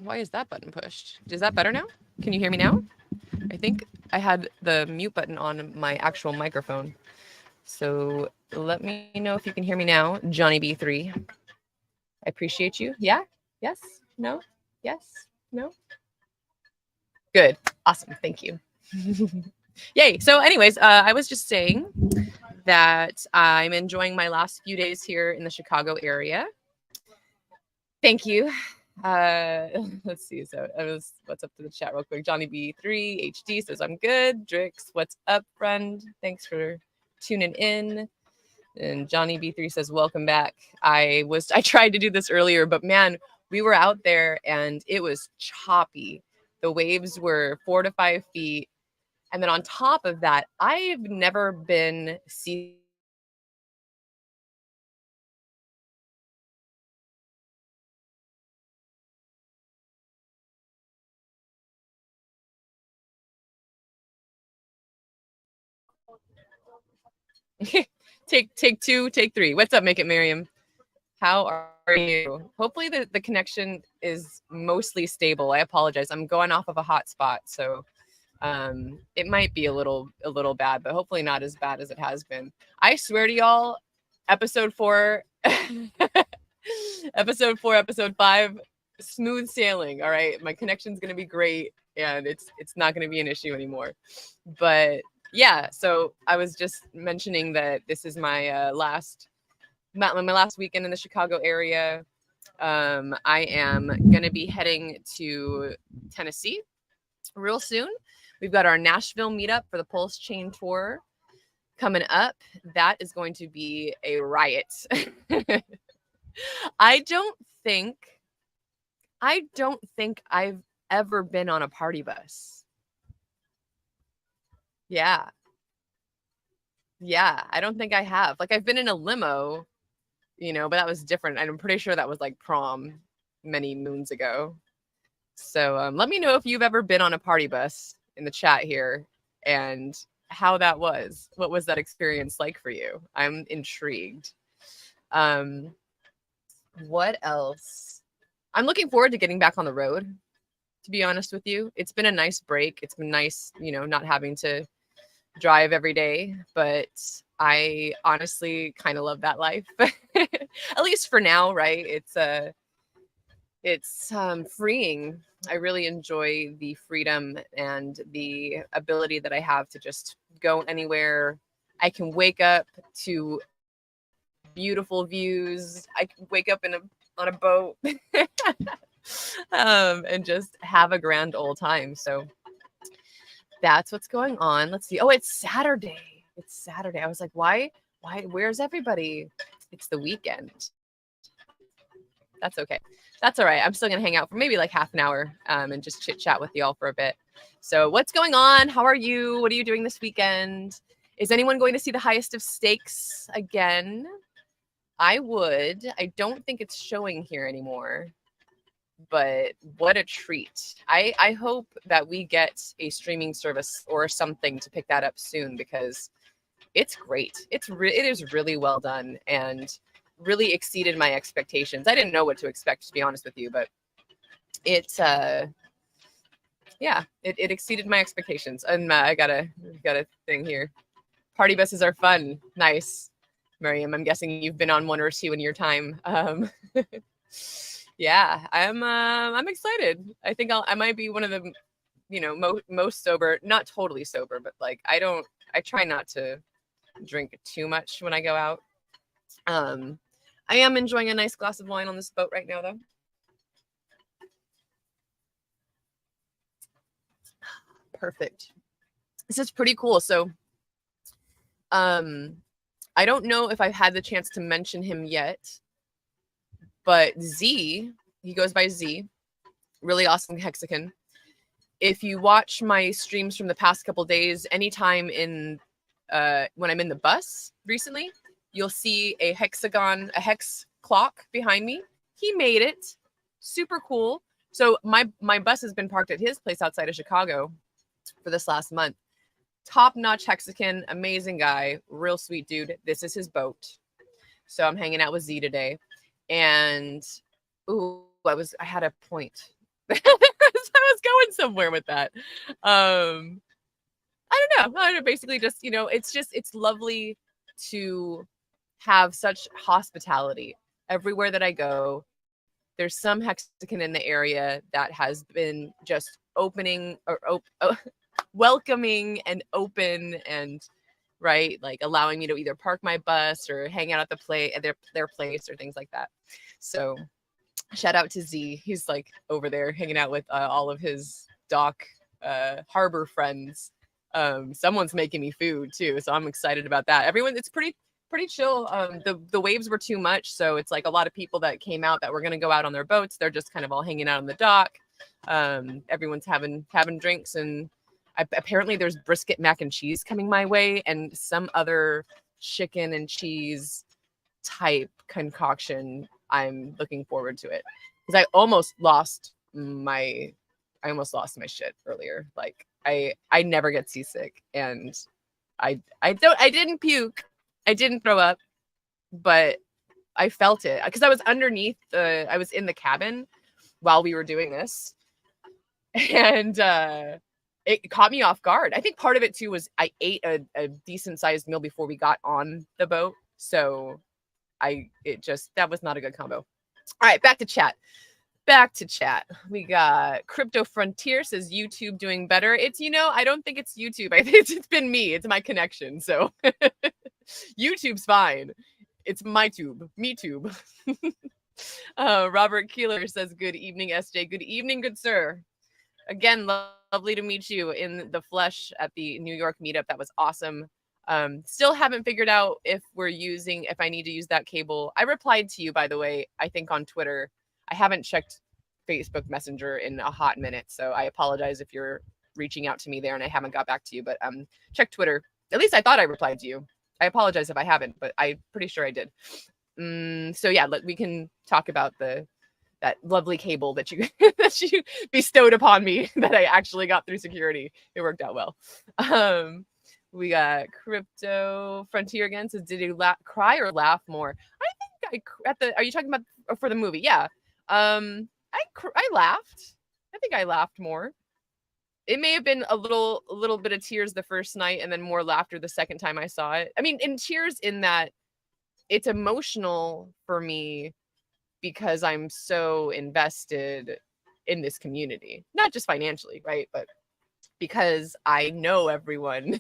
why is that button pushed? Is that better now? Can you hear me now? I think I had the mute button on my actual microphone. So let me know if you can hear me now, Johnny B3. I appreciate you. Yeah? Yes? No? Yes? No? Good. Awesome. Thank you. Yay. So anyways, I was just saying that I'm enjoying my last few days here in the Chicago area. Thank you. Let's see. So what's up to the chat real quick? Johnny B3 HD says I'm good. Drix, what's up, friend? Thanks for tuning in. And Johnny B3 says welcome back. I tried to do this earlier, but man, we were out there and it was choppy. The waves were 4 to 5 feet. And then on top of that, I've never been take two, take three. What's up, Make It Miriam? How are you? Hopefully the connection is mostly stable. I apologize. I'm going off of a hotspot, so it might be a little bad, but hopefully not as bad as it has been. I swear to y'all, episode 4, episode 5, smooth sailing. All right, my connection's gonna be great, and it's not gonna be an issue anymore. But yeah, so I was just mentioning that this is my last weekend in the Chicago area. I am gonna be heading to Tennessee real soon. We've got our Nashville meetup for the PulseChain tour coming up. That is going to be a riot. I don't think I've ever been on a party bus. Yeah, I don't think I have. Like, I've been in a limo, but that was different. I'm pretty sure that was like prom many moons ago. So let me know if you've ever been on a party bus in the chat here and how that was. What was that experience like for you? I'm intrigued. What else? I'm looking forward to getting back on the road, to be honest with you. It's been a nice break. It's been nice, not having to drive every day, but I honestly kind of love that life. At least for now, right? It's freeing. I really enjoy the freedom and the ability that I have to just go anywhere. I can wake up to beautiful views. I can wake up on a boat and just have a grand old time. So that's what's going on. Let's see. Oh, it's Saturday. I was like, why? Where's everybody? It's the weekend. That's okay. That's all right. I'm still going to hang out for maybe like half an hour and just chit chat with y'all for a bit. So what's going on? How are you? What are you doing this weekend? Is anyone going to see the Highest of Stakes again? I would. I don't think it's showing here anymore, but what a treat. I hope that we get a streaming service or something to pick that up soon because it's great. It is really well done and really exceeded my expectations. I didn't know what to expect, to be honest with you, but it exceeded my expectations. And I got a thing here. Party buses are fun. Nice. Miriam, I'm guessing you've been on one or two in your time. Yeah, I'm excited. I think I might be one of the, most sober, not totally sober, but like I try not to drink too much when I go out. I am enjoying a nice glass of wine on this boat right now, though. Perfect. This is pretty cool. So, I don't know if I've had the chance to mention him yet, but Z, he goes by Z, really awesome Hexagon. If you watch my streams from the past couple days, anytime when I'm in the bus recently, you'll see a hexagon, a hex clock behind me. He made it. Super cool. So my bus has been parked at his place outside of Chicago for this last month. Top-notch Hexagon, amazing guy, real sweet dude. This is his boat. So I'm hanging out with Z today. And I had a point. I was going somewhere with that. I don't know. Basically just, it's lovely to have such hospitality everywhere that I go. There's some Mexican in the area that has been just opening or welcoming and open and right, like allowing me to either park my bus or hang out at the play at their place or things like that. So shout out to Z. He's like over there hanging out with all of his dock harbor friends. Someone's making me food too, so I'm excited about that. Everyone, it's pretty chill. The waves were too much, so it's like a lot of people that came out that were going to go out on their boats. They're just kind of all hanging out on the dock. Everyone's having drinks, and apparently there's brisket mac and cheese coming my way, and some other chicken and cheese type concoction. I'm looking forward to it because I almost lost my shit earlier. Like I never get seasick, and I didn't puke. I didn't throw up, but I felt it because I was I was in the cabin while we were doing this, and it caught me off guard. I think part of it too was I ate a decent sized meal before we got on the boat, so that was not a good combo. All right, back to chat. We got Crypto Frontier says YouTube doing better. It's, I don't think it's YouTube. I think it's been me. It's my connection. So YouTube's fine. It's my tube. Me tube. Robert Keeler says, good evening, SJ. Good evening, good sir. Again, lovely to meet you in the flesh at the New York meetup. That was awesome. Still haven't figured out if I need to use that cable. I replied to you, by the way, I think on Twitter. I haven't checked Facebook Messenger in a hot minute, so I apologize if you're reaching out to me there and I haven't got back to you, but check Twitter. At least I thought I replied to you. I apologize if I haven't, but I'm pretty sure I did. So yeah, we can talk about that lovely cable that you that you bestowed upon me that I actually got through security. It worked out well. We got Crypto Frontier again says, did you cry or laugh more? I think are you talking about for the movie? Yeah. I laughed. I think I laughed more. It may have been a little bit of tears the first night and then more laughter the second time I saw it. I mean, in tears in that it's emotional for me because I'm so invested in this community, not just financially, right? But because I know everyone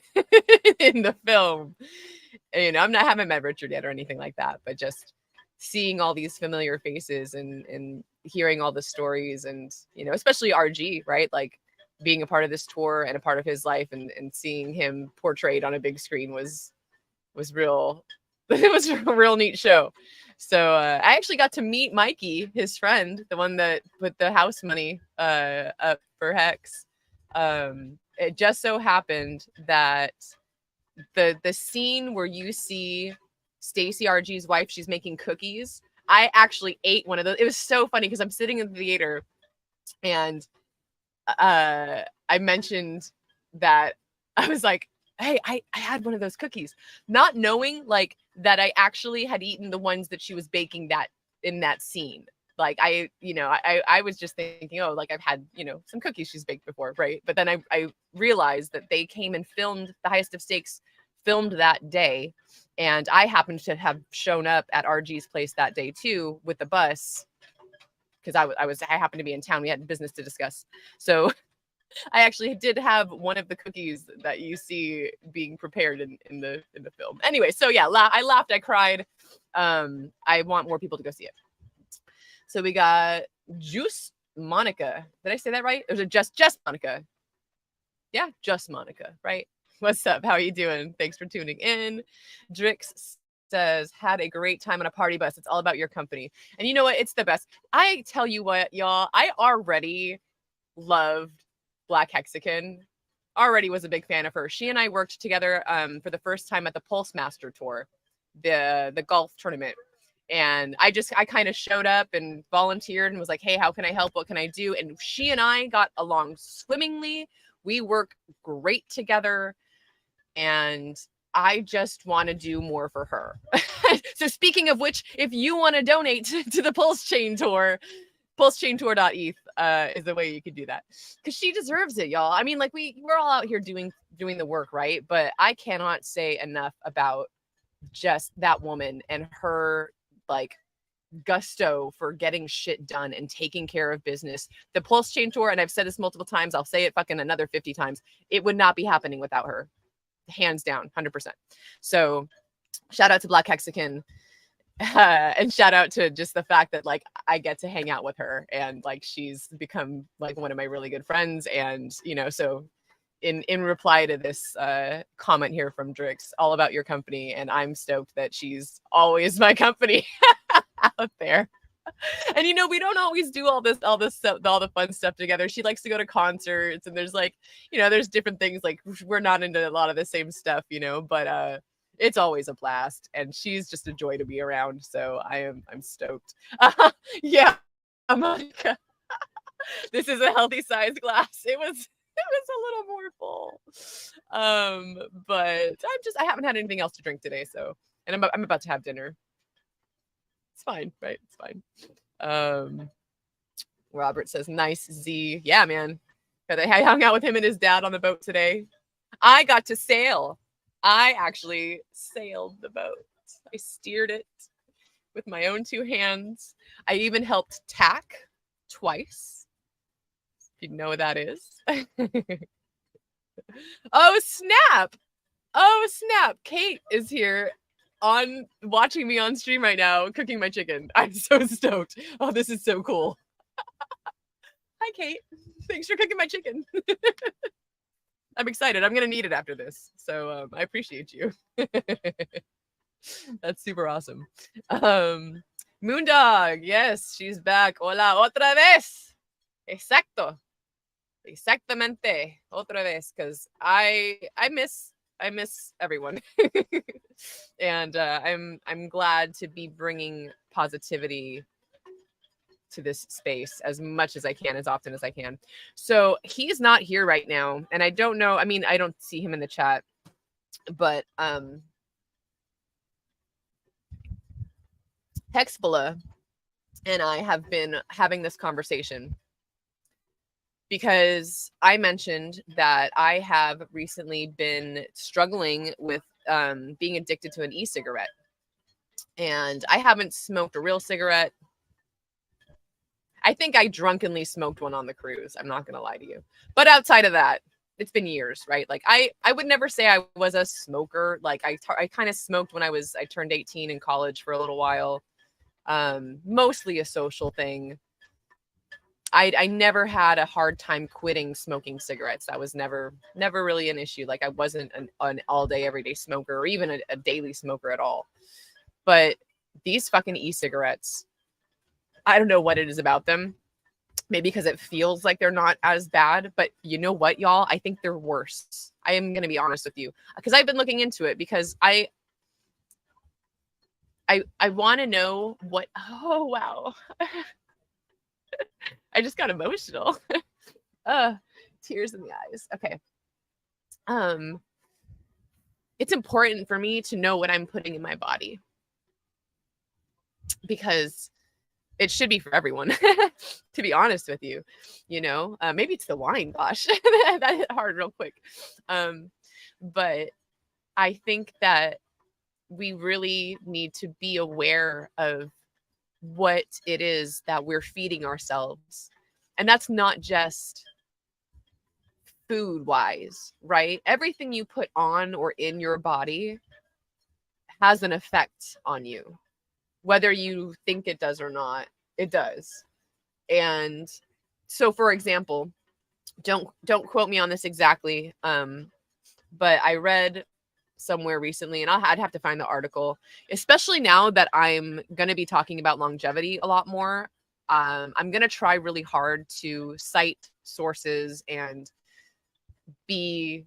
in the film. And I haven't met Richard yet or anything like that, but just seeing all these familiar faces and hearing all the stories and, especially RG, right? Like being a part of this tour and a part of his life and seeing him portrayed on a big screen was real. It was a real neat show. So I actually got to meet Mikey, his friend, the one that put the house money up for Hex. It just so happened that the scene where you see Stacy RG's wife, she's making cookies. I actually ate one of those. It was so funny because I'm sitting in the theater and I mentioned that I was like, hey, I had one of those cookies, not knowing like that I actually had eaten the ones that she was baking that in that scene. Like I was just thinking, oh, like I've had, some cookies she's baked before, right? But then I realized that they came and filmed the Highest of Stakes, filmed that day. And I happened to have shown up at RG's place that day too with the bus because I happened to be in town. We had business to discuss. So I actually did have one of the cookies that you see being prepared in the film. Anyway, so yeah, I laughed, I cried. I want more people to go see it. So we got Juice Monica. Did I say that right? Or is it just Monica? Yeah, just Monica, right? What's up? How are you doing? Thanks for tuning in. Drix says, had a great time on a party bus. It's all about your company. And you know what? It's the best. I tell you what, y'all, I already loved Black Hexagon. Already was a big fan of her. She and I worked together for the first time at the Pulse Master Tour, the golf tournament. And I kind of showed up and volunteered and was like, hey, how can I help? What can I do? And she and I got along swimmingly. We work great together. And I just want to do more for her. So speaking of which, if you want to donate to the PulseChain tour, PulseChainTour.eth is the way you could do that, because she deserves it, y'all. I mean, like we're all out here doing the work, right? But I cannot say enough about just that woman and her like gusto for getting shit done and taking care of business. The PulseChain Tour, and I've said this multiple times, I'll say it fucking another 50 times, it would not be happening without her, hands down, 100%. So shout out to Black Hexagon, and shout out to just the fact that like I get to hang out with her, and like she's become like one of my really good friends. And you know, so in reply to this comment here from Drix, all about your company, and I'm stoked that she's always my company out there. And you know, we don't always do all this stuff, all the fun stuff together. She likes to go to concerts, and there's like, you know, there's different things, like we're not into a lot of the same stuff, you know, but it's always a blast, and she's just a joy to be around. So I'm stoked. Yeah, Monica. This is a healthy sized glass. It was a little more full. But I haven't had anything else to drink today, so, and I'm about to have dinner. It's fine, right? It's fine. Robert says, nice Z. Yeah, man. I hung out with him and his dad on the boat today. I got to sail. I actually sailed the boat. I steered it with my own 2 hands. I even helped tack twice. If you know what that is. Oh, snap. Oh, snap. Kate is here watching me on stream right now, cooking my chicken. I'm so stoked. Oh, this is so cool. Hi, Kate. Thanks for cooking my chicken. I'm excited. I'm going to need it after this. So I appreciate you. That's super awesome. Moondog. Yes, she's back. Hola, otra vez. Exacto. Exactamente. Otra vez. Because I miss everyone. And I'm glad to be bringing positivity to this space as much as I can, as often as I can. So he's not here right now, and I don't know, I mean, I don't see him in the chat, but Hexbala and I have been having this conversation because I mentioned that I have recently been struggling with being addicted to an e-cigarette, and I haven't smoked a real cigarette. I think I drunkenly smoked one on the cruise. I'm not going to lie to you. But outside of that, it's been years, right? Like I would never say I was a smoker. Like I kind of smoked when I turned 18 in college for a little while. Mostly a social thing. I never had a hard time quitting smoking cigarettes. That was never really an issue. Like I wasn't an all day, everyday smoker, or even a daily smoker at all. But these fucking e-cigarettes, I don't know what it is about them. Maybe because it feels like they're not as bad, but you know what, y'all? I think they're worse. I am going to be honest with you, because I've been looking into it, because I want to know what, oh, wow. I just got emotional. Tears in the eyes. Okay. It's important for me to know what I'm putting in my body, because it should be for everyone, to be honest with you, you know, maybe it's the wine, gosh, that hit hard real quick. But I think that we really need to be aware of what it is that we're feeding ourselves. And that's not just food wise, right? Everything you put on or in your body has an effect on you. Whether you think it does or not, it does. And so, for example, don't quote me on this exactly, but I read somewhere recently, and I'd have to find the article, especially now that I'm going to be talking about longevity a lot more. I'm going to try really hard to cite sources and be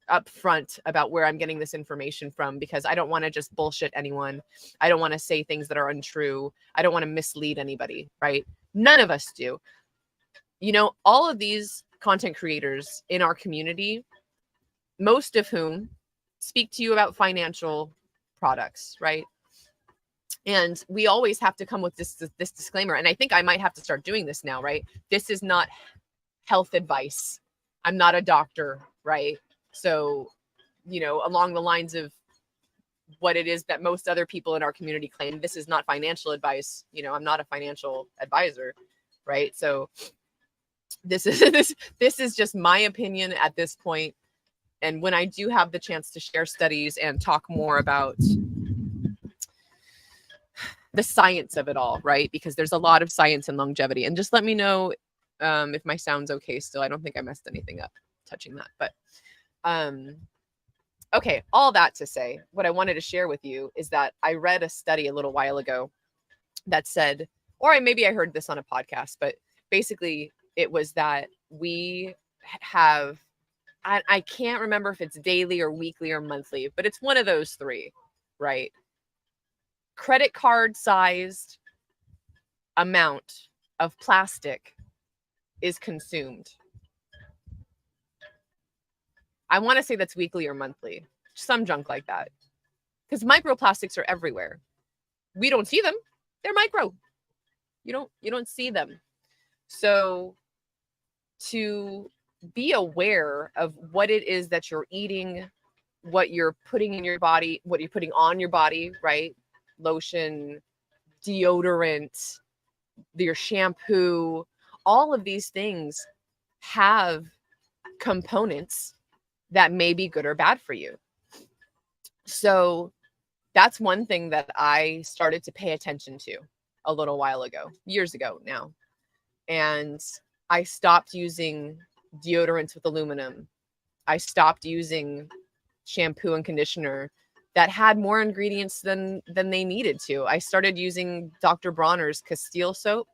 upfront about where I'm getting this information from, because I don't want to just bullshit anyone. I don't want to say things that are untrue. I don't want to mislead anybody, right? None of us do. You know, all of these content creators in our community, most of whom speak to you about financial products, right? And we always have to come with this disclaimer. And I think I might have to start doing this now, right? This is not health advice. I'm not a doctor, right? So, along the lines of what it is that most other people in our community claim, this is not financial advice. I'm not a financial advisor, right? So this is just my opinion at this point. And when I do have the chance to share studies and talk more about the science of it all, right? Because there's a lot of science in longevity. And just let me know if my sound's okay still. I don't think I messed anything up touching that. But okay, all that to say, what I wanted to share with you is that I read a study a little while ago that said, or maybe I heard this on a podcast, but basically it was that we have, I can't remember if it's daily or weekly or monthly, but it's one of those three, right? Credit card sized amount of plastic is consumed. I want to say that's weekly or monthly, some junk like that. Because microplastics are everywhere. We don't see them. They're micro. You don't see them. So to be aware of what it is that you're eating, what you're putting in your body, what you're putting on your body, right? Lotion, deodorant, your shampoo, all of these things have components that may be good or bad for you. So that's one thing that I started to pay attention to a little while ago, years ago now. And I stopped using deodorants with aluminum. I stopped using shampoo and conditioner that had more ingredients than they needed to. I started using Dr. Bronner's Castile soap.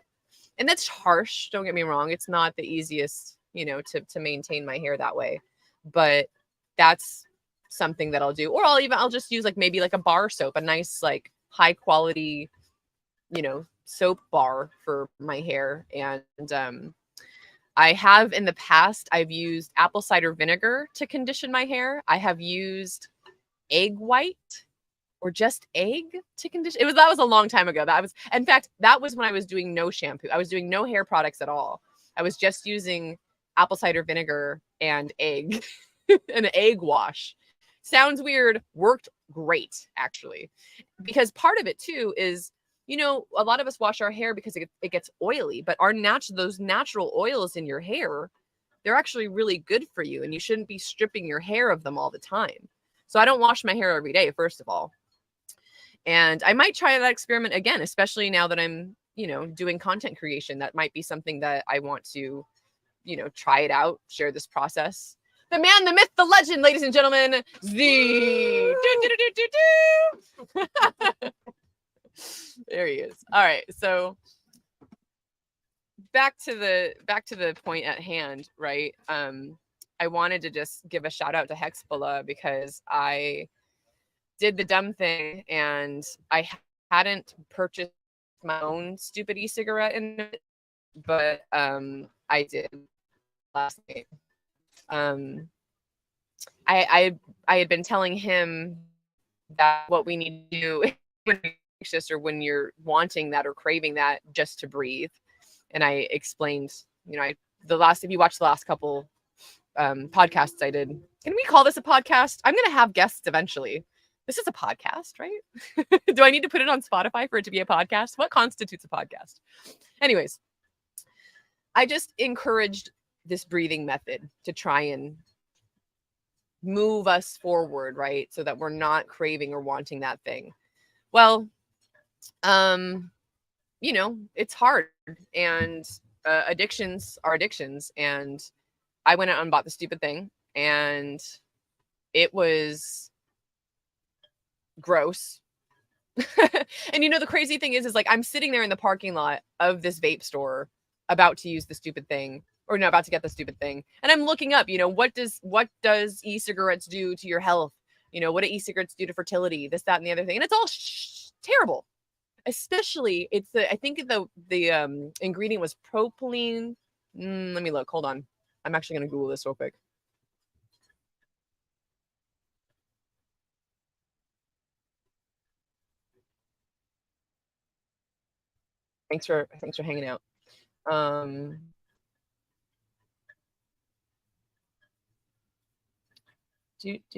And that's harsh, don't get me wrong. It's not the easiest, to maintain my hair that way. But that's something that I'll do. Or I'll just use maybe a bar soap, a nice high quality, soap bar for my hair. And I have in the past, I've used apple cider vinegar to condition my hair. I have used egg white or just egg to condition. That was a long time ago. In fact, that was when I was doing no shampoo. I was doing no hair products at all. I was just using apple cider vinegar and egg, an egg wash. Sounds weird, worked great actually. Because part of it too is, a lot of us wash our hair because it gets oily, but those natural oils in your hair, they're actually really good for you, and you shouldn't be stripping your hair of them all the time. So I don't wash my hair every day, first of all. And I might try that experiment again, especially now that I'm, doing content creation. That might be something that I want to, try it out, share this process. The man, the myth, the legend, ladies and gentlemen, Z. There he is. All right. So back to the point at hand, right? I wanted to just give a shout out to Hexbala because I did the dumb thing and I hadn't purchased my own stupid e-cigarette in it, but I did last night. I had been telling him that what we need to do or when you're wanting that or craving that, just to breathe. And I explained, if you watch the last couple podcasts I did, can we call this a podcast? I'm going to have guests eventually. This is a podcast, right? Do I need to put it on Spotify for it to be a podcast? What constitutes a podcast? Anyways, I just encouraged this breathing method to try and move us forward, right? So that we're not craving or wanting that thing. Well, it's hard, and addictions are addictions. And I went out and bought the stupid thing, and it was gross. And the crazy thing is I'm sitting there in the parking lot of this vape store about to use the stupid thing, or no, about to get the stupid thing. And I'm looking up, what does e-cigarettes do to your health? What do e-cigarettes do to fertility? This, that, and the other thing. And it's all terrible. Especially I think the ingredient was propylene. Let me look. Hold on. I'm actually going to Google this real quick. Thanks for hanging out. Because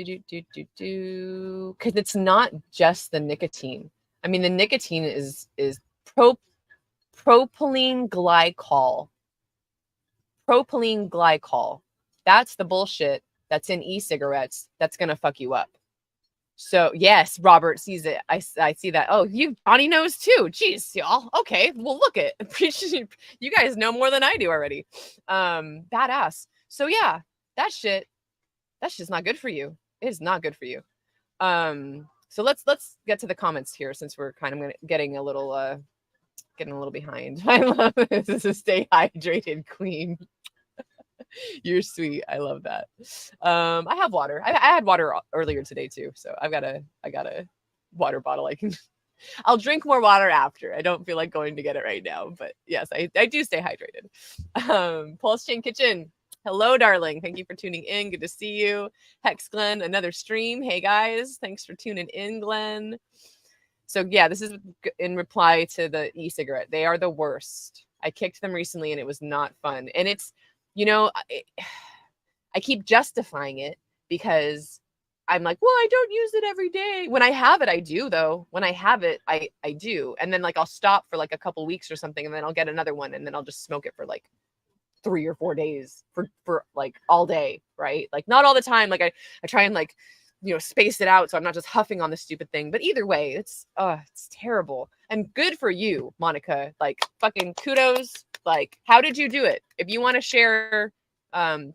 it's not just the nicotine. I mean, the nicotine is propylene glycol. Propylene glycol. That's the bullshit that's in e-cigarettes that's gonna fuck you up. So yes, Robert sees it. I see that. Oh, Johnny knows too. Jeez, y'all. Okay, well look it. You guys know more than I do already. Badass. So yeah, that's just not good for you. It is not good for you. So let's get to the comments here since we're kind of getting a little behind. I love this. This is stay hydrated, queen. You're sweet. I love that. I have water. I had water earlier today too, so I got a water bottle. I'll drink more water after. I don't feel like going to get it right now, but yes, I do stay hydrated. PulseChain Kitchen. Hello, darling. Thank you for tuning in. Good to see you. Hex Glenn, another stream. Hey guys, thanks for tuning in, Glenn. So yeah, this is in reply to the e-cigarette. They are the worst. I kicked them recently and it was not fun. And it's, I keep justifying it because I'm like, well, I don't use it every day. When I have it, I do though. When I have it, I do. And then like, I'll stop for like a couple weeks or something. And then I'll get another one. And then I'll just smoke it for like 3 or 4 days for like all day. Right. Like not all the time. Like I try and like, space it out so I'm not just huffing on the stupid thing. But either way, it's terrible. And good for you, Monica. Like fucking kudos. Like, how did you do it? If you want to share,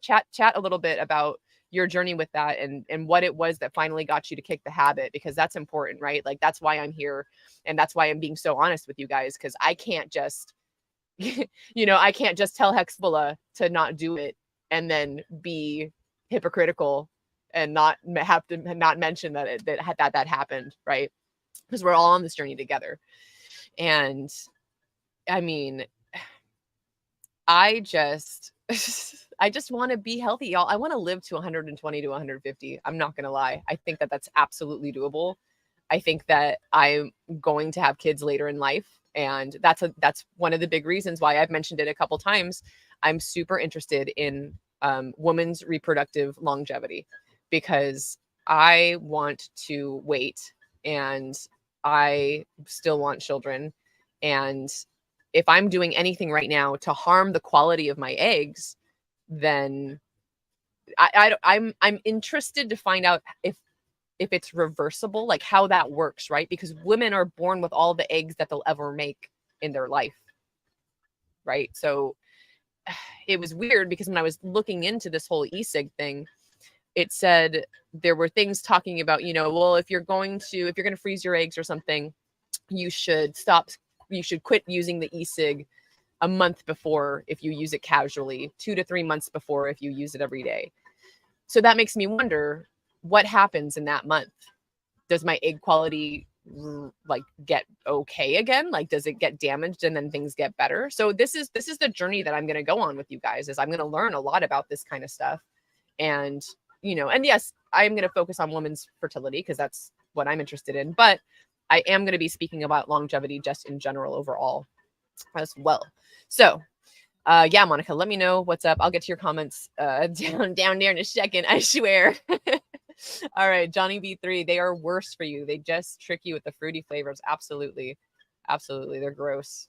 chat a little bit about your journey with that and what it was that finally got you to kick the habit, because that's important, right? Like, that's why I'm here. And that's why I'm being so honest with you guys, because I can't just, I can't just tell Hexbullah to not do it and then be hypocritical and not have to not mention that that happened, right? Because we're all on this journey together. And I mean, I just want to be healthy, y'all. I want to live to 120 to 150. I'm not going to lie. I think that that's absolutely doable. I think that I'm going to have kids later in life. And that's one of the big reasons why I've mentioned it a couple times. I'm super interested in women's reproductive longevity, because I want to wait and I still want children. And if I'm doing anything right now to harm the quality of my eggs, then I'm interested to find out if it's reversible, like how that works, right? Because women are born with all the eggs that they'll ever make in their life, right? So it was weird because when I was looking into this whole e-cig thing, it said there were things talking about, well, if you're going to freeze your eggs or something, you should quit using the e-cig a month before if you use it casually, 2 to 3 months before if you use it every day. So that makes me wonder what happens in that month. Does my egg quality like get okay again? Like, does it get damaged and then things get better? So this is the journey that I'm going to go on with you guys, is I'm going to learn a lot about this kind of stuff. And, and yes, I'm going to focus on women's fertility because that's what I'm interested in. But I am going to be speaking about longevity just in general overall as well. So yeah, Monica, let me know what's up. I'll get to your comments down there in a second, I swear. All right, Johnny B3, they are worse for you. They just trick you with the fruity flavors. Absolutely. They're gross.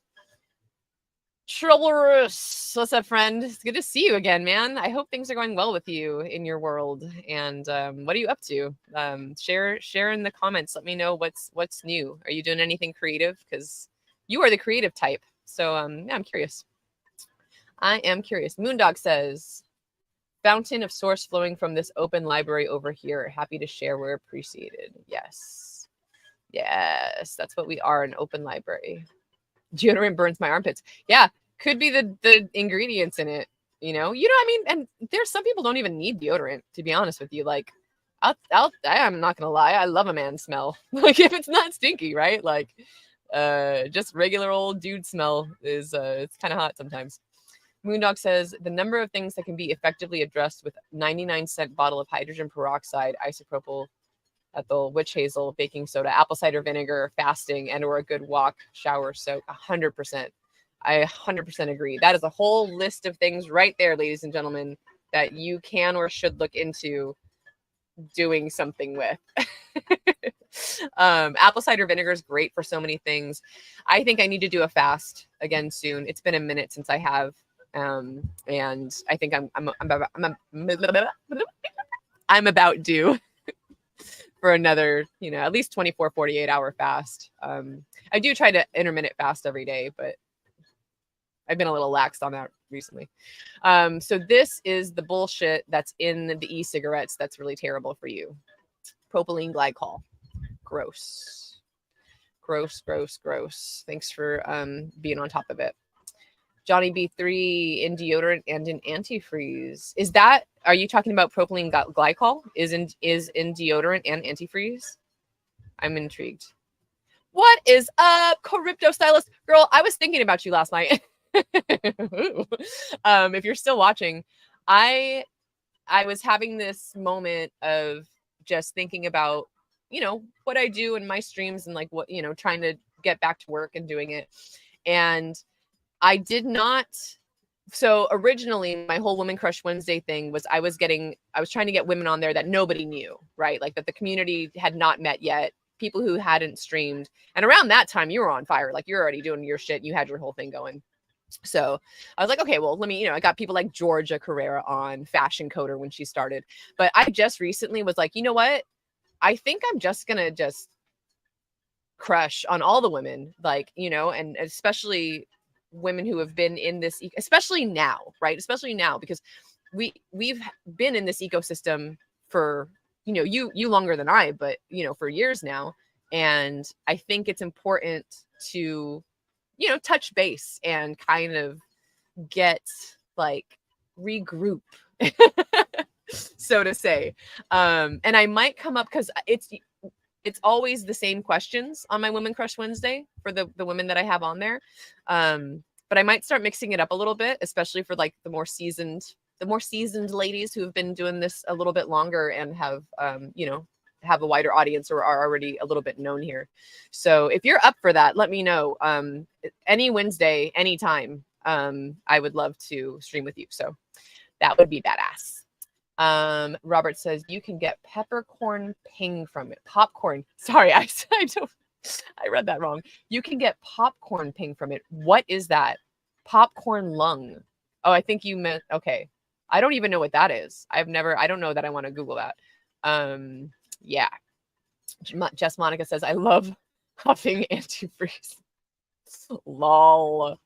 Troublous. What's up, friend? It's good to see you again, man. I hope things are going well with you in your world. And what are you up to? Share in the comments. Let me know what's new. Are you doing anything creative? Because you are the creative type. So yeah, I'm curious. Moondog says, fountain of source flowing from this open library over here. Happy to share. We're appreciated. Yes, that's what we are, an open library. Deodorant burns my armpits. Yeah, could be the ingredients in it. You know what I mean? And there's some people don't even need deodorant, to be honest with you. Like, I'm not gonna lie, I love a man smell. Like, if it's not stinky, right? Like, just regular old dude smell is it's kind of hot sometimes. Moondog says the number of things that can be effectively addressed with 99-cent bottle of hydrogen peroxide isopropyl Ethel, witch hazel, baking soda, apple cider vinegar, fasting, and or a good walk, shower, soak. 100%. I 100% agree. That is a whole list of things right there, ladies and gentlemen, that you can or should look into doing something with. Apple cider vinegar is great for so many things. I think I need to do a fast again soon. It's been a minute since I have, and I think I'm about due for another, at least 24, 48 hour fast. I do try to intermittent fast every day, but I've been a little lax on that recently. So this is the bullshit that's in the e-cigarettes that's really terrible for you. Propylene glycol. Gross. Gross, gross, gross. Thanks for being on top of it. Johnny B3 in deodorant and in antifreeze. Are you talking about propylene glycol is in deodorant and antifreeze? I'm intrigued. What is up, Crypto Stylist? Girl, I was thinking about you last night. If you're still watching, I was having this moment of just thinking about, what I do in my streams and like what, trying to get back to work and doing it. And I did not. So originally my whole Women Crush Wednesday thing was I was trying to get women on there that nobody knew, right? Like that the community had not met yet, people who hadn't streamed. And around that time you were on fire. Like you're already doing your shit. You had your whole thing going. So I was like, okay, well, let me, I got people like Georgia Carrera on, Fashion Coder when she started. But I just recently was like, you know what? I think I'm just going to just crush on all the women, like, and especially women who have been in this, especially now, right? Especially now, because we've been in this ecosystem for, you longer than I, but, for years now. And I think it's important to, touch base and kind of get like regroup, so to say. And I might come up because it's always the same questions on my Women Crush Wednesday for the women that I have on there. But I might start mixing it up a little bit, especially for like the more seasoned ladies who have been doing this a little bit longer and have, have a wider audience or are already a little bit known here. So if you're up for that, let me know. Any Wednesday, anytime. I would love to stream with you. So that would be badass. Robert says you can get peppercorn ping from it. Popcorn. Sorry, I read that wrong. You can get popcorn ping from it. What is that? Popcorn lung. Oh, I think you meant, okay. I don't even know what that is. I don't know that I want to Google that. Yeah. Jess Monica says, I love huffing antifreeze. Lol.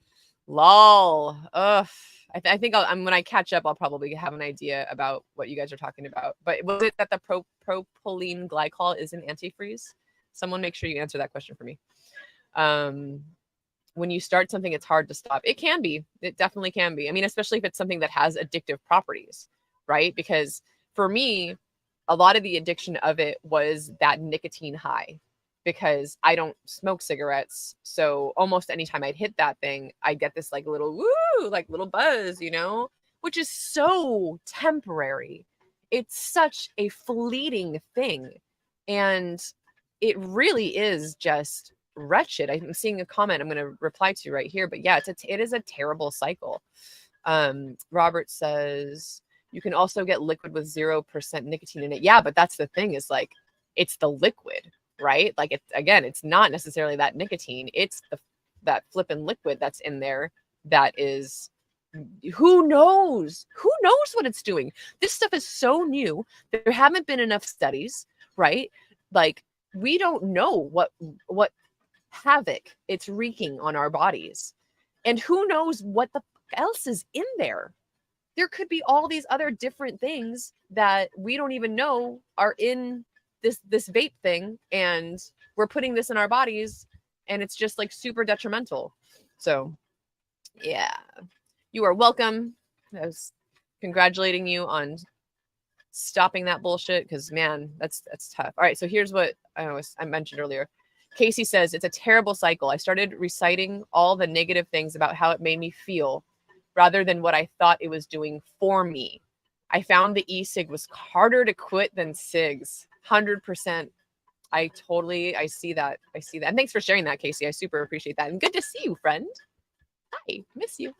Ugh. I think when I catch up, I'll probably have an idea about what you guys are talking about. But was it that the propylene glycol is an antifreeze? Someone make sure you answer that question for me. When you start something, it's hard to stop. It can be. It definitely can be. I mean, especially if it's something that has addictive properties, right? Because for me, a lot of the addiction of it was that nicotine high, because I don't smoke cigarettes. So almost anytime I'd hit that thing, I get this like little woo, like little buzz, which is so temporary. It's such a fleeting thing. And it really is just wretched. I'm seeing a comment I'm going to reply to right here, but yeah, it is a terrible cycle. Robert says, you can also get liquid with 0% nicotine in it. Yeah, but that's the thing, is like, it's the liquid, right? Like it's not necessarily that nicotine. It's that flipping liquid that's in there that is, who knows what it's doing. This stuff is so new. There haven't been enough studies, right? Like we don't know what havoc it's wreaking on our bodies. And who knows what the else is in there. There could be all these other different things that we don't even know are in this vape thing, and we're putting this in our bodies, and it's just like super detrimental. So yeah, you are welcome. I was congratulating you on stopping that bullshit, because man, that's tough. All right, so here's what I mentioned earlier. Casey says, it's a terrible cycle. I started reciting all the negative things about how it made me feel rather than what I thought it was doing for me. I found the e-cig was harder to quit than cigs. 100%. I see that. And thanks for sharing that, Casey. I super appreciate that. And good to see you, friend. Hi, miss you.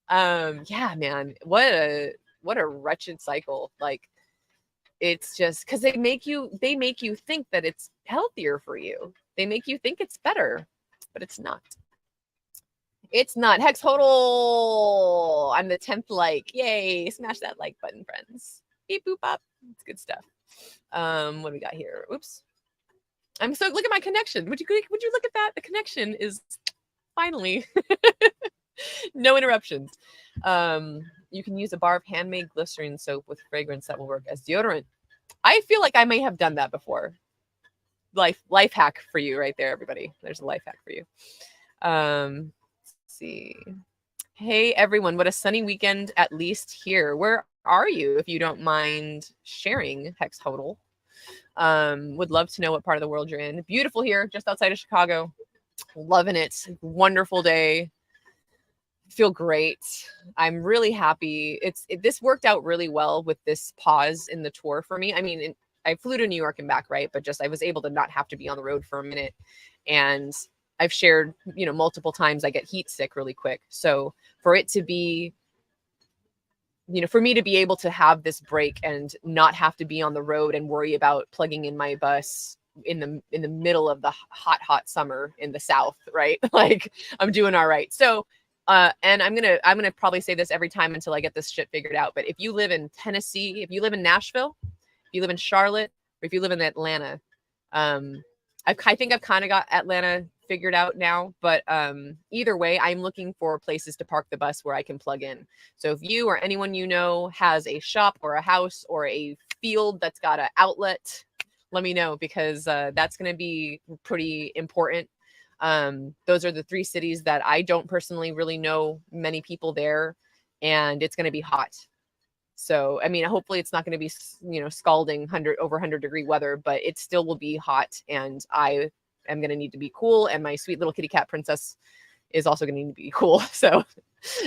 Yeah, man, what a wretched cycle. Like, it's just because they make you think that it's healthier for you. They make you think it's better, but it's not. It's not. Hex Hodl. I'm the 10th like. Yay. Smash that like button, friends. Beep boop up. It's good stuff. What do we got here? Oops. Look at my connection. Would you look at that? The connection is finally no interruptions. You can use a bar of handmade glycerin soap with fragrance that will work as deodorant. I feel like I may have done that before. Life hack for you right there, everybody. There's a life hack for you. Let's see. Hey everyone, what a sunny weekend, at least here. Where are you, if you don't mind sharing, Hex Hodl? Would love to know what part of the world you're in. Beautiful here, just outside of Chicago. Loving it. Wonderful day. Feel great. I'm really happy. This worked out really well with this pause in the tour for me. I mean, I flew to New York and back, right? But just I was able to not have to be on the road for a minute. And I've shared, multiple times I get heat sick really quick. So for it to be, for me to be able to have this break and not have to be on the road and worry about plugging in my bus in the middle of the hot summer in the South, right? Like, I'm doing all right. So, and I'm gonna probably say this every time until I get this shit figured out. But if you live in Tennessee, if you live in Nashville, if you live in Charlotte, or if you live in Atlanta, I think I've kind of got Atlanta figured out now. But either way, I'm looking for places to park the bus where I can plug in. So if you or anyone has a shop or a house or a field that's got an outlet, let me know, because that's going to be pretty important. Those are the 3 cities that I don't personally really know many people there, and it's going to be hot. So, I mean, hopefully it's not going to be, scalding over 100-degree weather, but it still will be hot, and I am going to need to be cool, and my sweet little kitty cat princess is also going to need to be cool. So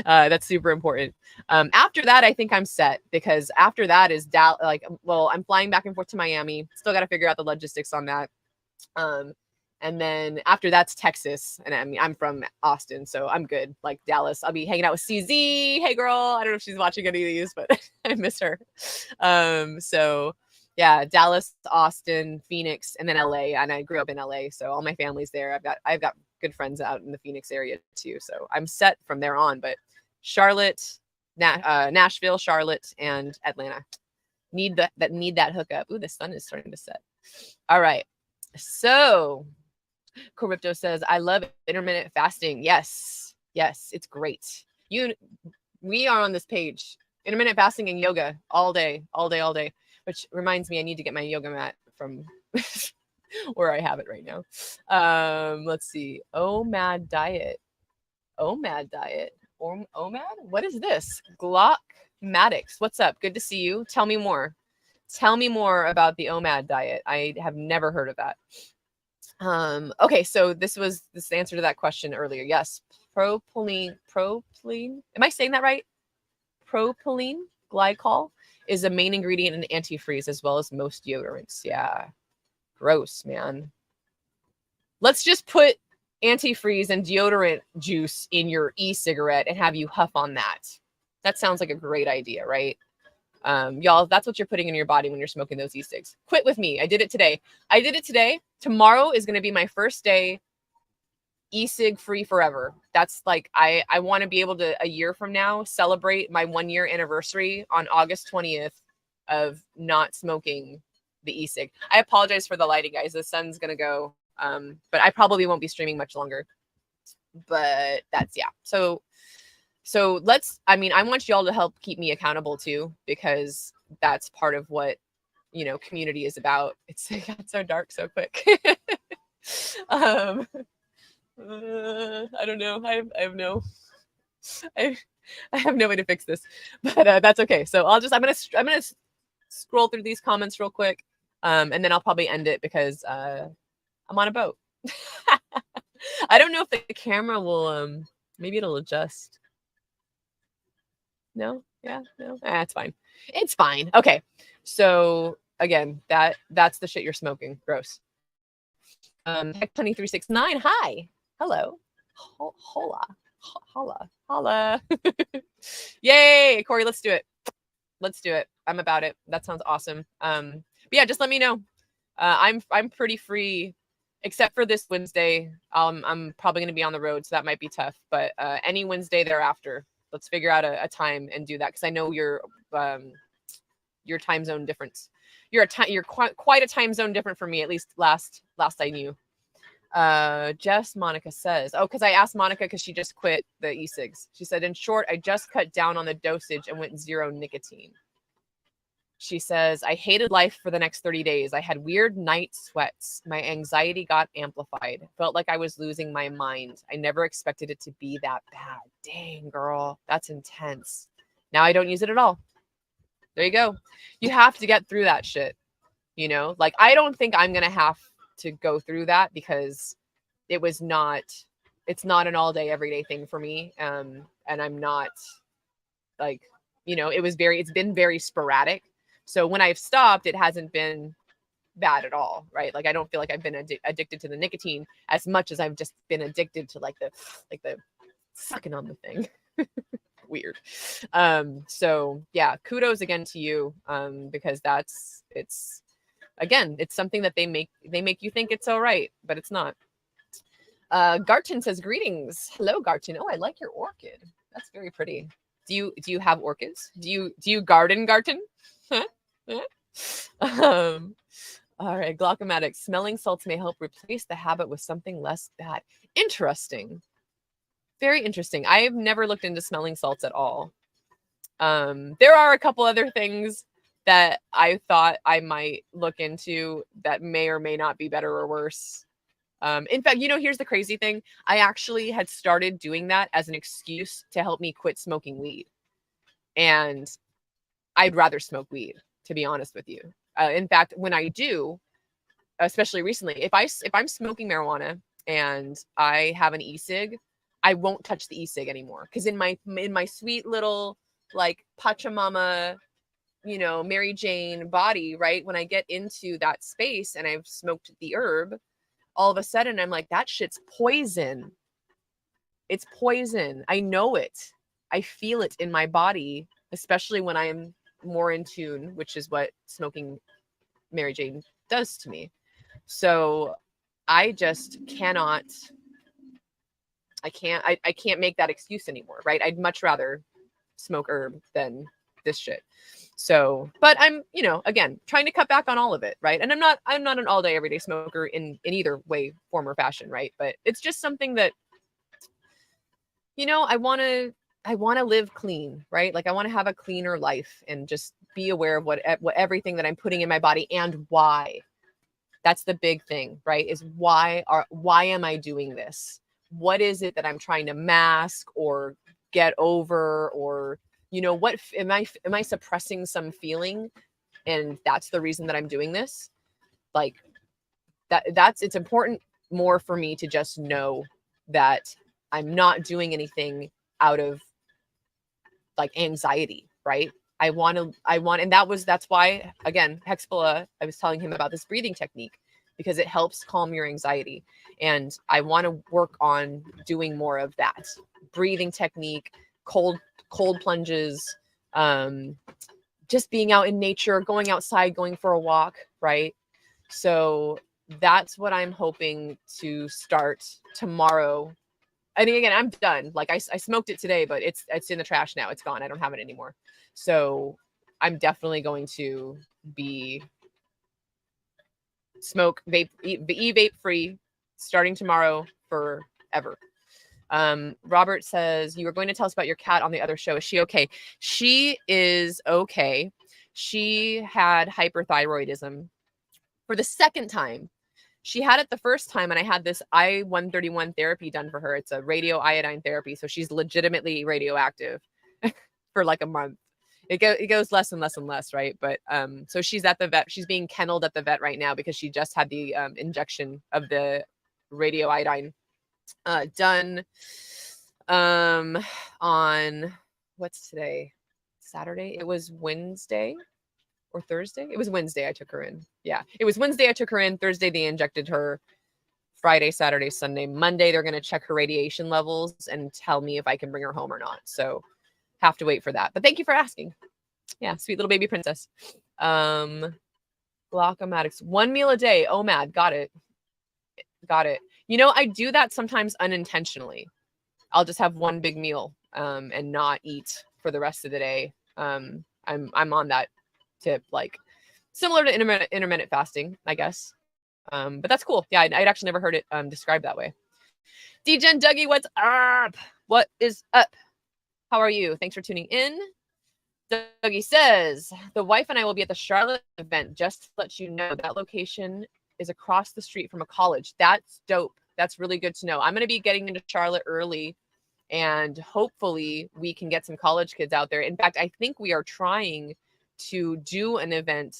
that's super important. After that, I think I'm set, because after that is I'm flying back and forth to Miami. Still got to figure out the logistics on that. And then after that's Texas. And I mean, I'm from Austin, so I'm good. Like Dallas, I'll be hanging out with CZ. Hey girl, I don't know if she's watching any of these, but I miss her. So yeah, Dallas, Austin, Phoenix, and then LA. And I grew up in LA, so all my family's there. I've got good friends out in the Phoenix area too. So I'm set from there on. But Charlotte, Nashville, Charlotte, and Atlanta need that hookup. Ooh, the sun is starting to set. All right. So Corrupto says, I love intermittent fasting. Yes, it's great. We are on this page. Intermittent fasting and yoga all day. Which reminds me, I need to get my yoga mat from where I have it right now. Let's see. OMAD diet. OMAD? What is this? Glockmatics. What's up? Good to see you. Tell me more. Tell me more about the OMAD diet. I have never heard of that. Okay, so this is the answer to that question earlier. Yes, propylene. Am I saying that right? Propylene glycol is a main ingredient in antifreeze, as well as most deodorants. Yeah, gross, man. Let's just put antifreeze and deodorant juice in your e-cigarette and have you huff on that. That sounds like a great idea, right? Y'all, that's what you're putting in your body when you're smoking those e-cigs. Quit with me. I did it today. Tomorrow is going to be my first day e-cig free forever. That's like, I want to be able to, a year from now, celebrate my 1-year anniversary on August 20th of not smoking the e-cig. I apologize for the lighting, guys. The sun's going to go, but I probably won't be streaming much longer. But that's, yeah. So I want y'all to help keep me accountable too, because that's part of what, community is about. It got so dark so quick. I don't know. I have no way to fix this, but that's okay. So I'm gonna scroll through these comments real quick, and then I'll probably end it because I'm on a boat. I don't know if the camera will maybe it'll adjust. No, yeah, no, it's fine. It's fine. Okay, so again, that's the shit you're smoking. Gross. Heck2369, hi. Hello. Hola. Holla. Yay, Corey, let's do it. Let's do it. I'm about it. That sounds awesome. But yeah, just let me know. I'm pretty free, except for this Wednesday. I'm probably gonna be on the road, so that might be tough. But any Wednesday thereafter, let's figure out a time and do that, because I know your time zone difference. You're quite a time zone different from me, at least last I knew. Jess Monica says, oh, because I asked Monica because she just quit the e-cigs. She said, in short, I just cut down on the dosage and went 0 nicotine. She says, I hated life for the next 30 days. I had weird night sweats. My anxiety got amplified. Felt like I was losing my mind. I never expected it to be that bad. Dang, girl, that's intense. Now I don't use it at all. There you go. You have to get through that shit. You know, like, I don't think I'm going to have to go through that, because it's not an all day, everyday thing for me. And I'm not like, you know, it's been very sporadic. So when I've stopped, it hasn't been bad at all. Right. Like, I don't feel like I've been addicted to the nicotine as much as I've just been addicted to like the sucking on the thing. Weird. So yeah, kudos again to you. Because it's something that they make you think it's all right, but it's not. Garton says, greetings. Hello, Garton. Oh, I like your orchid. That's very pretty. Do you have orchids? Do you garden, Garton? Huh? All right, Glaucomatic. Smelling salts may help replace the habit with something less bad. Interesting. Very interesting. I've never looked into smelling salts at all. There are a couple other things that I thought I might look into that may or may not be better or worse. In fact, you know, here's the crazy thing. I actually had started doing that as an excuse to help me quit smoking weed. And I'd rather smoke weed, to be honest with you. In fact, when I do, especially recently, if I'm smoking marijuana and I have an e-cig, I won't touch the e-cig anymore. Because in my sweet little like Pachamama, you know, Mary Jane body, right? When I get into that space and I've smoked the herb, all of a sudden I'm like, that shit's poison. It's poison. I know it. I feel it in my body, especially when I am more in tune, which is what smoking Mary Jane does to me. So I just cannot, I can't make that excuse anymore, right? I'd much rather smoke herb than this shit. So, but I'm, you know, again, trying to cut back on all of it, right? And I'm not an all day, everyday smoker in either way, form, or fashion, right? But it's just something that, you know, I want to live clean, right? Like, I want to have a cleaner life and just be aware of what everything that I'm putting in my body and why. That's the big thing, right? Is why am I doing this? What is it that I'm trying to mask or get over, or, you know, what am I suppressing some feeling, and that's the reason that I'm doing this? Like, it's important more for me to just know that I'm not doing anything out of like anxiety, right? I want, and that's why, again, Hexpala, I was telling him about this breathing technique, because it helps calm your anxiety. And I want to work on doing more of that breathing technique, cold plunges, just being out in nature, going outside, going for a walk, right? So that's what I'm hoping to start tomorrow. I mean, again, I'm done. Like, I smoked it today, but it's in the trash now. It's gone. I don't have it anymore. So I'm definitely going to be smoke vape, e-vape free starting tomorrow forever. Robert says, you were going to tell us about your cat on the other show. Is she okay? She is okay. She had hyperthyroidism for the second time. She had it the first time, and I had this I-131 therapy done for her. It's a radioiodine therapy. So she's legitimately radioactive for like a month. It goes less and less and less, right? But so she's at the vet. She's being kenneled at the vet right now because she just had the injection of the radioiodine done on, what's today? Saturday? It was Wednesday or Thursday. It was Wednesday I took her in. Yeah, it was Wednesday I took her in. Thursday they injected her. Friday, Saturday, Sunday, Monday they're going to check her radiation levels and tell me if I can bring her home or not. So have to wait for that. But thank you for asking. Yeah, sweet little baby princess. Glaucomatics, 1 meal a day. OMAD, got it. You know, I do that sometimes unintentionally. I'll just have one big meal and not eat for the rest of the day. I'm on that tip, like similar to intermittent fasting, I guess. But that's cool. Yeah, I'd actually never heard it described that way. DGen Dougie, what's up? What is up? How are you? Thanks for tuning in. Dougie says, the wife and I will be at the Charlotte event. Just to let you know, that location is across the street from a college. That's dope. That's really good to know. I'm going to be getting into Charlotte early, and hopefully we can get some college kids out there. In fact, I think we are trying to do an event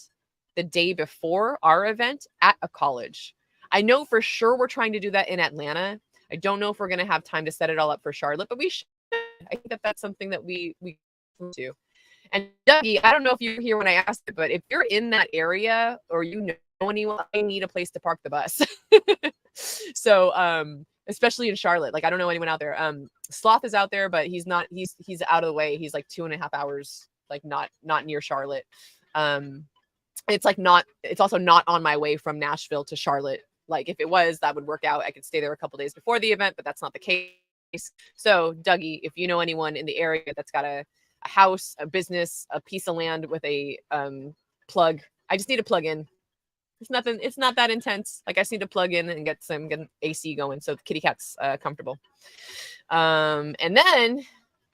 the day before our event at a college. I know for sure we're trying to do that in Atlanta. I don't know if we're going to have time to set it all up for Charlotte, but we should. I think that that's something that we do. And Dougie, I don't know if you were here when I asked it, but if you're in that area or you know anyone, I need a place to park the bus. So, especially in Charlotte, like I don't know anyone out there. Sloth is out there, but he's not. He's out of the way. He's like 2.5 hours, like not near Charlotte. It's like not. It's also not on my way from Nashville to Charlotte. Like if it was, that would work out. I could stay there a couple days before the event, but that's not the case. So, Dougie, if you know anyone in the area that's got a house, a business, a piece of land with a plug, I just need a plug in. It's nothing. It's not that intense. Like I just need to plug in and get AC going so the kitty cat's comfortable. And then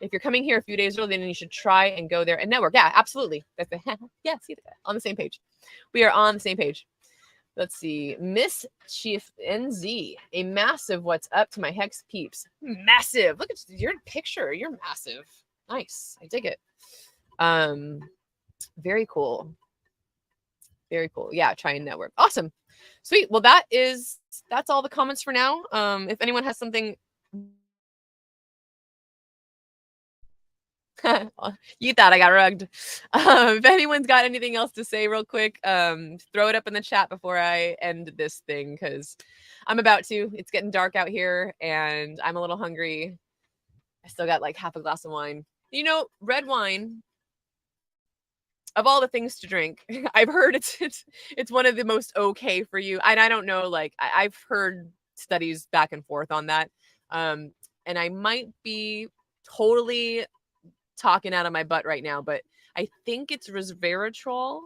if you're coming here a few days early, then you should try and go there and network. Yeah, absolutely. That's yeah. See that on the same page. We are on the same page. Let's see. Miss Chief NZ, a massive what's up to my Hex peeps. Massive. Look at your picture. You're massive. Nice. I dig it. Very cool. Very cool. Yeah, try and network. Awesome. Sweet. Well, that's all the comments for now. If anyone has something you thought I got rugged. If anyone's got anything else to say real quick, throw it up in the chat before I end this thing, because I'm about to. It's getting dark out here and I'm a little hungry. I still got like half a glass of wine. You know, red wine, of all the things to drink, I've heard it's one of the most okay for you. And I don't know, like I've heard studies back and forth on that. And I might be totally talking out of my butt right now, but I think it's resveratrol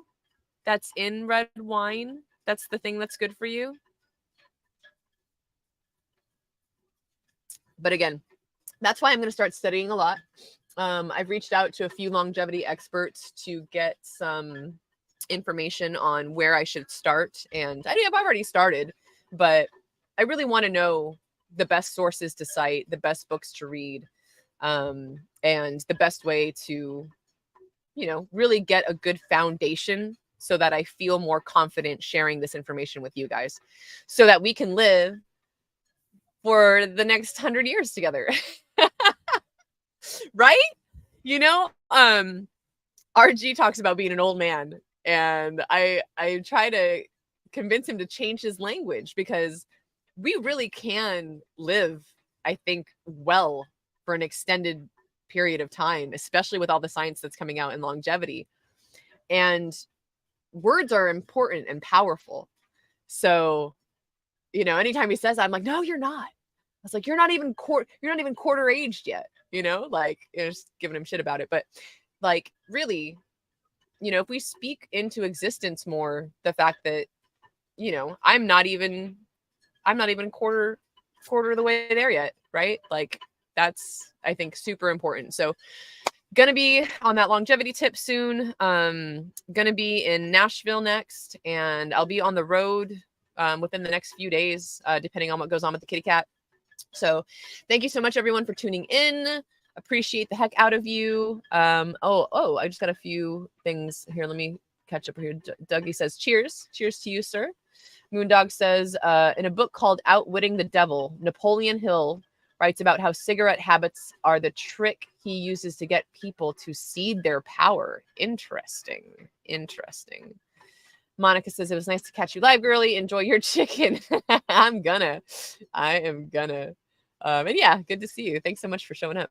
that's in red wine. That's the thing that's good for you. But again, that's why I'm going to start studying a lot. I've reached out to a few longevity experts to get some information on where I should start. And I mean, I've already started, but I really want to know the best sources to cite, the best books to read, and the best way to, you know, really get a good foundation so that I feel more confident sharing this information with you guys so that we can live for the next 100 years together. Right? You know, RG talks about being an old man, and I try to convince him to change his language, because we really can live, I think, well for an extended period of time, especially with all the science that's coming out in longevity. And words are important and powerful. So, you know, anytime he says that, I'm like, no, you're not. I was like, you're not even quarter aged yet, you know, like, you know, just giving him shit about it. But like, really, you know, if we speak into existence more, the fact that, you know, I'm not even quarter of the way there yet, right? Like, that's, I think, super important. So gonna be on that longevity tip soon. Gonna be in Nashville next, and I'll be on the road within the next few days, depending on what goes on with the kitty cat. So thank you so much, everyone, for tuning in. Appreciate the heck out of you. Oh, I just got a few things here. Let me catch up here. Dougie says, cheers. Cheers to you, sir. Moondog says, in a book called Outwitting the Devil, Napoleon Hill writes about how cigarette habits are the trick he uses to get people to cede their power. Interesting. Interesting. Monica says, it was nice to catch you live, girly. Enjoy your chicken. I am gonna. And yeah, good to see you. Thanks so much for showing up.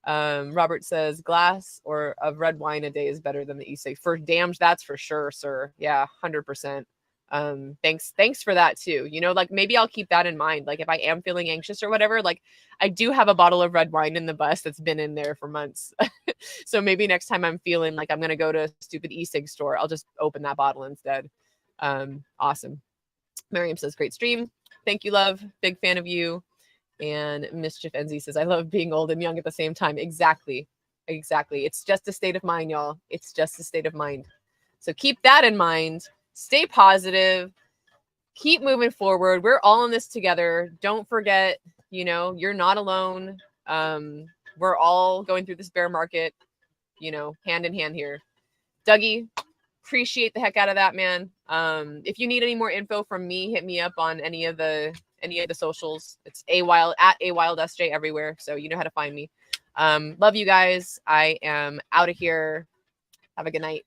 Robert says, glass or of red wine a day is better than the e-cig. For damn, that's for sure, sir. Yeah, 100%. Thanks for that too. You know, like maybe I'll keep that in mind. Like if I am feeling anxious or whatever, like I do have a bottle of red wine in the bus that's been in there for months. So maybe next time I'm feeling like I'm going to go to a stupid e-cig store, I'll just open that bottle instead. Awesome. Miriam says, great stream. Thank you, love. Big fan of you. And Mischief NZ says, I love being old and young at the same time. Exactly. It's just a state of mind, y'all. It's just a state of mind. So keep that in mind. Stay positive. Keep moving forward. We're all in this together. Don't forget, you know, you're not alone. We're all going through this bear market, you know, hand in hand here. Dougie, appreciate the heck out of that, man. If you need any more info from me, hit me up on any of the socials. It's @awildsj everywhere, so you know how to find me. Love you guys. I am out of here. Have a good night.